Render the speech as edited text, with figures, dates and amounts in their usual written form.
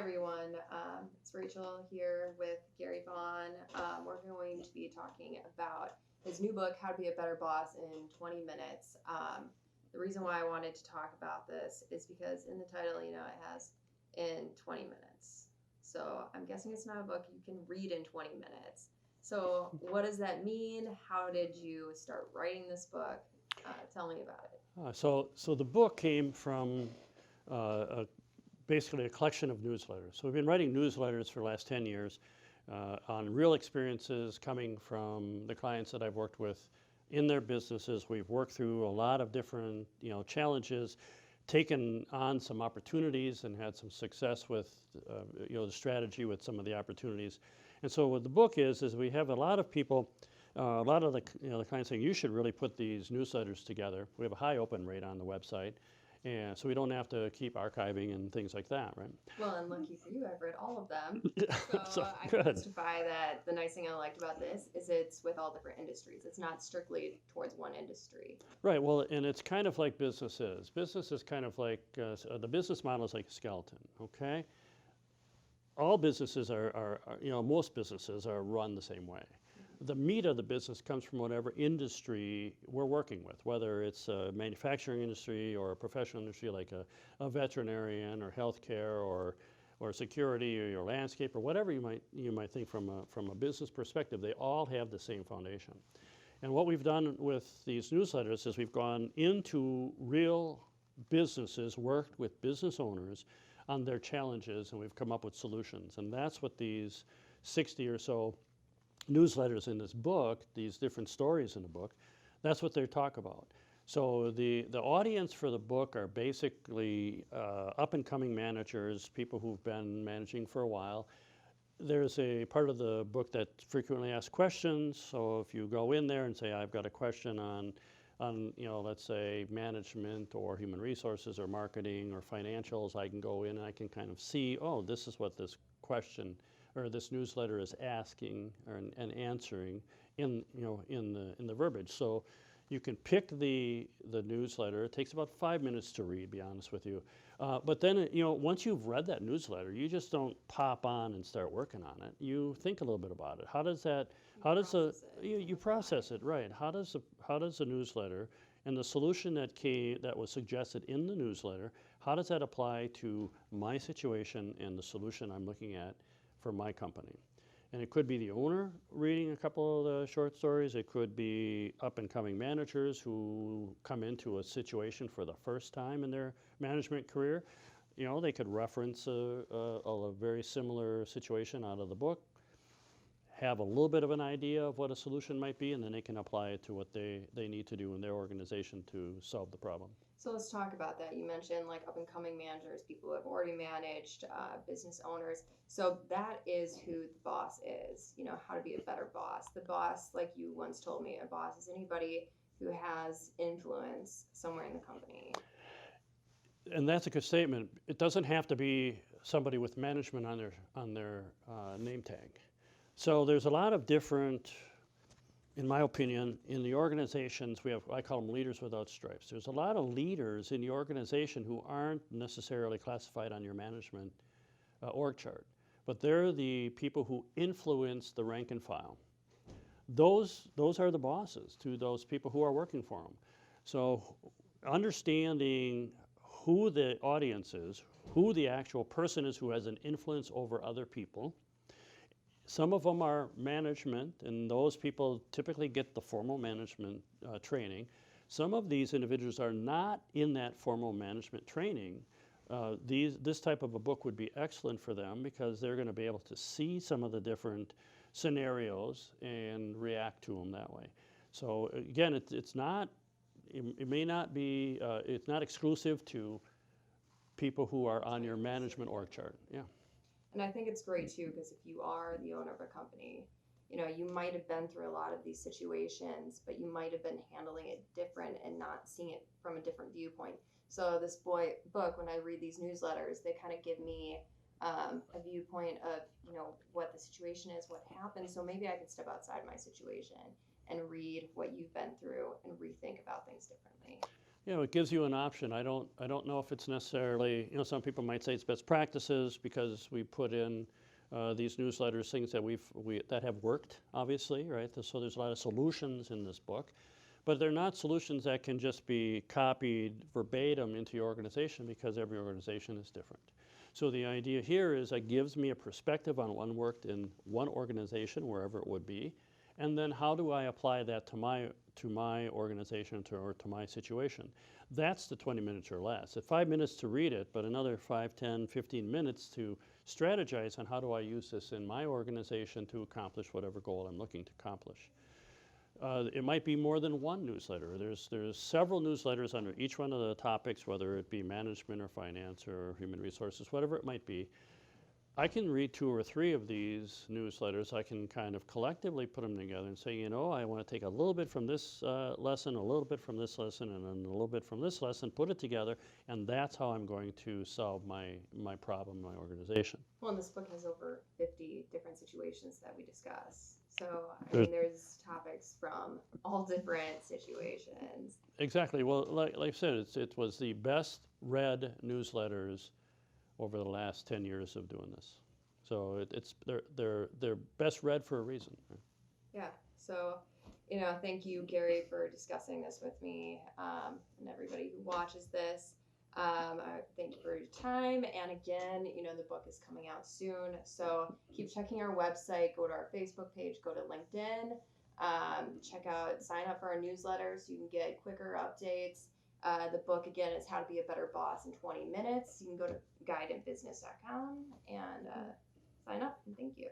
everyone. It's Rachel here with Gary Vaughn. We're going to be talking about his new book, How to Be a Better Boss in 20 Minutes. The reason why I wanted to talk about this is because in the title, it has in 20 minutes. So I'm guessing it's not a book you can read in 20 minutes. So what does that mean? How did you start writing this book? Tell me about it. So the book came from basically a collection of newsletters. So we've been writing newsletters for the last 10 years on real experiences coming from the clients that I've worked with in their businesses. We've worked through a lot of different challenges, taken on some opportunities, and had some success with the strategy with some of the opportunities. And so what the book is we have a lot of people. A lot of the clients saying you should really put these newsletters together. We have a high open rate on the website, and so we don't have to keep archiving and things like that, right? Well, and lucky for you, I've read all of them. So I can testify that the nice thing I liked about this is it's with all different industries. It's not strictly towards one industry. Right. Well, and it's kind of like business is. Business is kind of like the business model is like a skeleton. Okay. All businesses most businesses are run the same way. The meat of the business comes from whatever industry we're working with, whether it's a manufacturing industry or a professional industry like a veterinarian or healthcare or security or your landscape or whatever you might think from a business perspective. They all have the same foundation. And what we've done with these newsletters is we've gone into real businesses, worked with business owners on their challenges, and we've come up with solutions. And that's what these 60 or so newsletters in this book, these different stories in the book, that's what they talk about. So the audience for the book are basically up-and-coming managers, people who've been managing for a while. There's a part of the book that frequently asked questions. So if you go in there and say, I've got a question on let's say management or human resources or marketing or financials, I can go in and I can kind of see, oh, this is what this question or this newsletter is asking and answering in the verbiage. So you can pick the newsletter. It takes about 5 minutes to read, be honest with you. But then once you've read that newsletter, you just don't pop on and start working on it. You think a little bit about it. You process it, right? How does the newsletter and the solution that was suggested in the newsletter, how does that apply to my situation and the solution I'm looking at for my company? And it could be the owner reading a couple of the short stories. It could be up-and-coming managers who come into a situation for the first time in their management career. They could reference a very similar situation out of the book, have a little bit of an idea of what a solution might be, and then they can apply it to what they need to do in their organization to solve the problem. So let's talk about that. You mentioned like up-and-coming managers, people who have already managed, business owners. So that is who the boss is, how to be a better boss. The boss, like you once told me, a boss is anybody who has influence somewhere in the company. And that's a good statement. It doesn't have to be somebody with management on their name tag. So there's a lot of different, in my opinion, in the organizations, I call them leaders without stripes. There's a lot of leaders in the organization who aren't necessarily classified on your management org chart, but they're the people who influence the rank and file. Those are the bosses to those people who are working for them. So understanding who the audience is, who the actual person is who has an influence over other people. Some of them are management, and those people typically get the formal management training. Some of these individuals are not in that formal management training. This type of a book would be excellent for them because they're going to be able to see some of the different scenarios and react to them that way. So again, it's not exclusive to people who are on your management org chart. Yeah. And I think it's great too, because if you are the owner of a company, you might have been through a lot of these situations, but you might have been handling it different and not seeing it from a different viewpoint. So this book, when I read these newsletters, they kind of give me a viewpoint of, what the situation is, what happened. So maybe I could step outside my situation and read what you've been through and rethink about things differently. it gives you an option. I don't know if it's necessarily, some people might say it's best practices because we put in these newsletters, things that that have worked, obviously, right? So there's a lot of solutions in this book, but they're not solutions that can just be copied verbatim into your organization because every organization is different. So the idea here is it gives me a perspective on what worked in one organization, wherever it would be, and then how do I apply that to my organization or to my situation? That's the 20 minutes or less. It's 5 minutes to read it, but another 5, 10, 15 minutes to strategize on how do I use this in my organization to accomplish whatever goal I'm looking to accomplish. It might be more than one newsletter. There's several newsletters under each one of the topics, whether it be management or finance or human resources, whatever it might be. I can read 2 or 3 of these newsletters. I can kind of collectively put them together and say, I want to take a little bit from this lesson, a little bit from this lesson, and then a little bit from this lesson, put it together, and that's how I'm going to solve my problem, my organization. Well, and this book has over 50 different situations that we discuss. So, I mean, there's topics from all different situations. Exactly. Well, like I said, it was the best read newsletters over the last 10 years of doing this. So they're best read for a reason. Yeah. So, thank you, Gary, for discussing this with me, and everybody who watches this. I thank you for your time. And again, the book is coming out soon. So keep checking our website, go to our Facebook page, go to LinkedIn, sign up for our newsletter so you can get quicker updates. The book, again, is How to Be a Better Boss in 20 Minutes. You can go to guideandbusiness.com and sign up. And thank you.